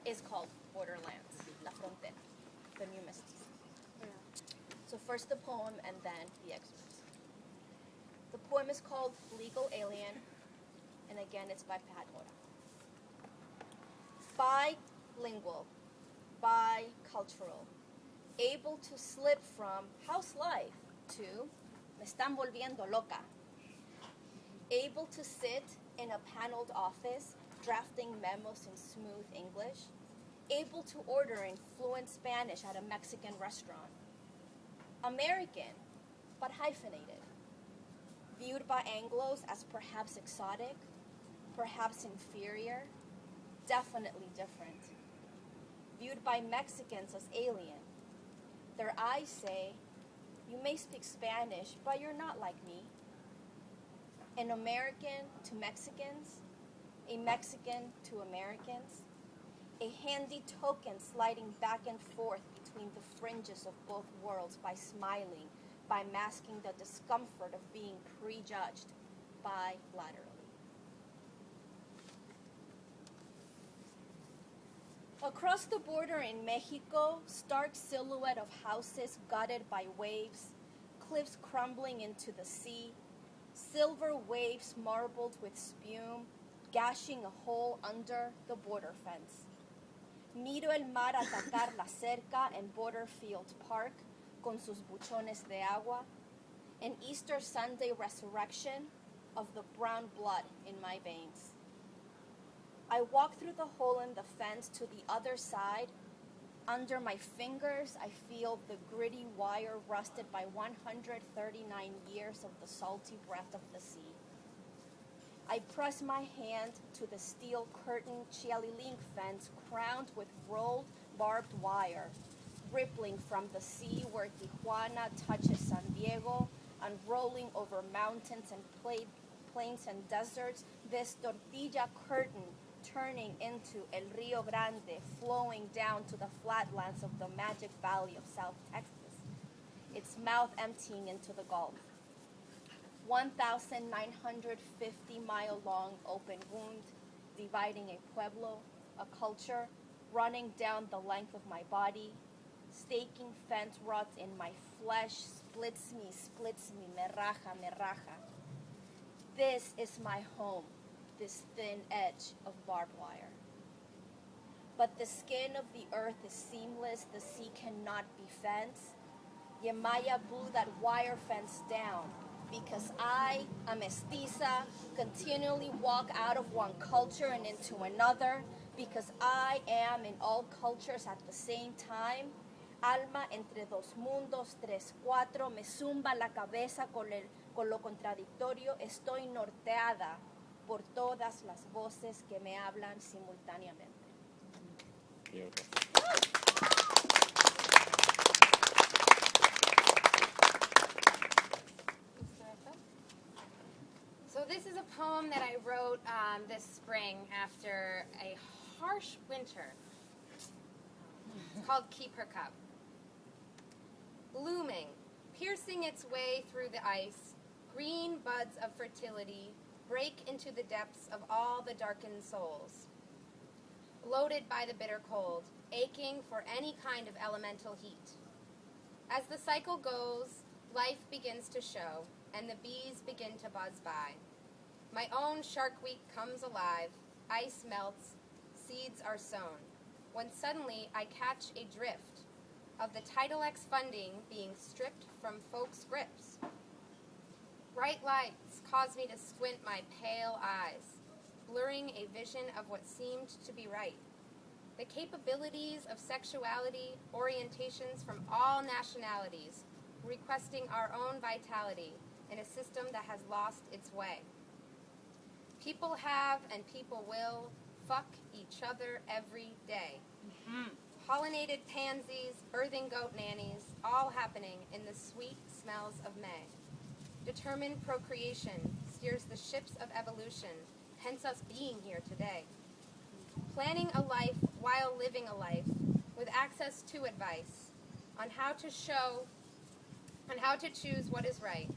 is called Borderlands, La Frontera, the new mestizo. So first the poem and then the excerpts. The poem is called Legal Alien, and again it's by Pat Mora. Bilingual, bicultural, able to slip from house life to me están volviendo loca. Able to sit in a paneled office, drafting memos in smooth English. Able to order in fluent Spanish at a Mexican restaurant. American, but hyphenated. Viewed by Anglos as perhaps exotic, perhaps inferior, definitely different. Viewed by Mexicans as alien. Their eyes say, you may speak Spanish, but you're not like me. An American to Mexicans, a Mexican to Americans, a handy token sliding back and forth between the fringes of both worlds by smiling, by masking the discomfort of being prejudged bilaterally. Across the border in Mexico, stark silhouette of houses gutted by waves, cliffs crumbling into the sea, silver waves marbled with spume, gashing a hole under the border fence. Miro el mar atacar la cerca en Borderfield Park con sus buchones de agua, an Easter Sunday resurrection of the brown blood in my veins. I walk through the hole in the fence to the other side. Under my fingers, I feel the gritty wire rusted by 139 years of the salty breath of the sea. I press my hand to the steel curtain Chialilink fence crowned with rolled barbed wire, rippling from the sea where Tijuana touches San Diego, unrolling over mountains and plains and deserts, this tortilla curtain turning into El Rio Grande, flowing down to the flatlands of the Magic Valley of South Texas, its mouth emptying into the Gulf. 1,950-mile-long open wound, dividing a pueblo, a culture, running down the length of my body, staking fence rods in my flesh, splits me, me raja. This is my home, this thin edge of barbed wire. But the skin of the earth is seamless, the sea cannot be fenced. Yemaya blew that wire fence down, because I, a mestiza, continually walk out of one culture and into another, because I am in all cultures at the same time. Alma entre dos mundos, 3-4, me zumba la cabeza con lo contradictorio, estoy norteada por todas las voces que me hablan simultáneamente. So this is a poem that I wrote this spring after a harsh winter. It's called Keep Her Cup. Blooming, piercing its way through the ice, green buds of fertility break into the depths of all the darkened souls. Bloated by the bitter cold, aching for any kind of elemental heat. As the cycle goes, life begins to show, and the bees begin to buzz by. My own Shark Week comes alive, ice melts, seeds are sown, when suddenly I catch a drift of the Title X funding being stripped from folks' grips. Bright lights cause me to squint my pale eyes, blurring a vision of what seemed to be right. The capabilities of sexuality, orientations from all nationalities, requesting our own vitality in a system that has lost its way. People have and people will fuck each other every day. Mm-hmm. Pollinated pansies, birthing goat nannies, all happening in the sweet smells of May. Determined procreation steers the ships of evolution, hence us being here today. Planning a life while living a life, with access to advice on how to choose what is right.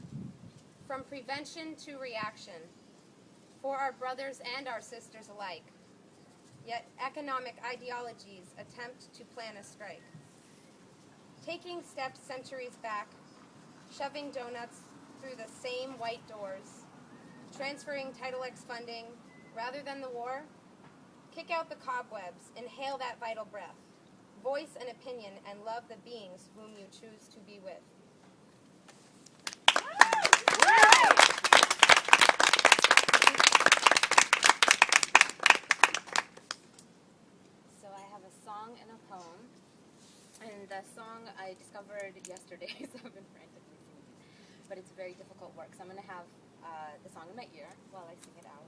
From prevention to reaction, for our brothers and our sisters alike. yet economic ideologies attempt to plan a strike. Taking steps centuries back, shoving donuts through the same white doors, transferring Title X funding rather than the war, kick out the cobwebs, inhale that vital breath, voice an opinion, and love the beings whom you choose to be with. So I have a song and a poem, and the song I discovered yesterday, so I've been frantically singing it, but it's very difficult work, so I'm going to have the song in my ear while I sing it out.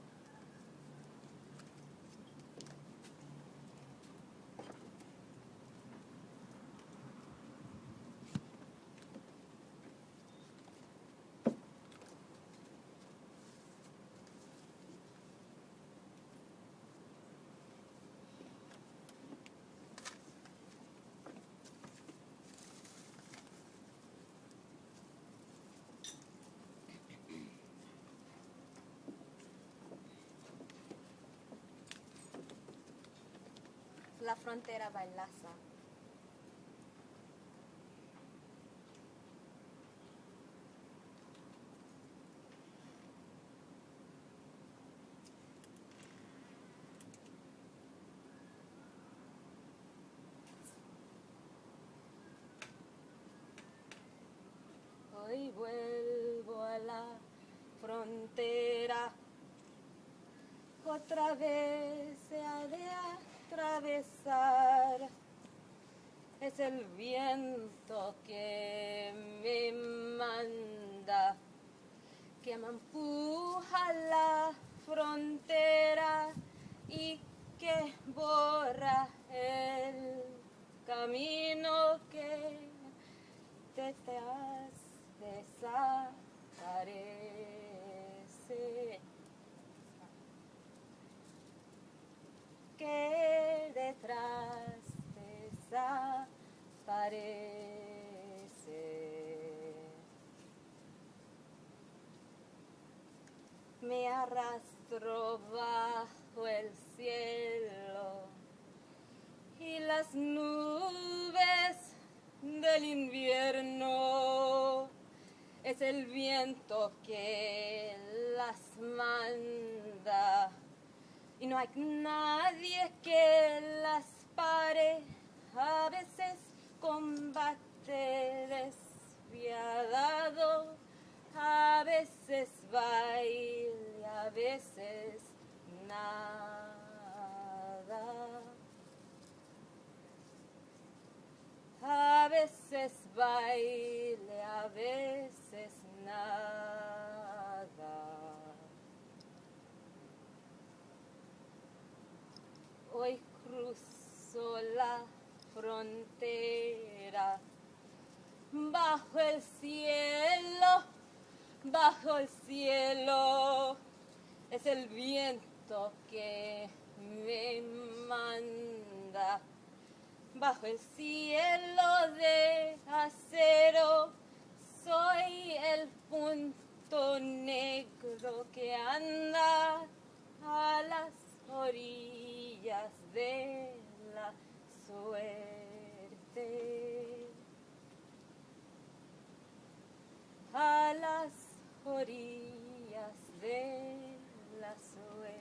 La frontera bailaza. Hoy vuelvo a la frontera, otra vez se ha de atravesar. Es el viento que me manda, que me empuja a la frontera y que borra el camino que detrás desaparece, que detrás desaparece. Me arrastro bajo el cielo y las nubes del invierno. Es el viento que las manda y no hay nadie que las pare. A veces combate despiadado, a veces baile, a veces nada. A veces baile, a veces nada. Hoy cruzo la frontera, bajo el cielo, bajo el cielo. Es el viento que me manda, bajo el cielo de acero. Soy el punto negro que anda a las orillas de la suerte, a las orillas de la suerte.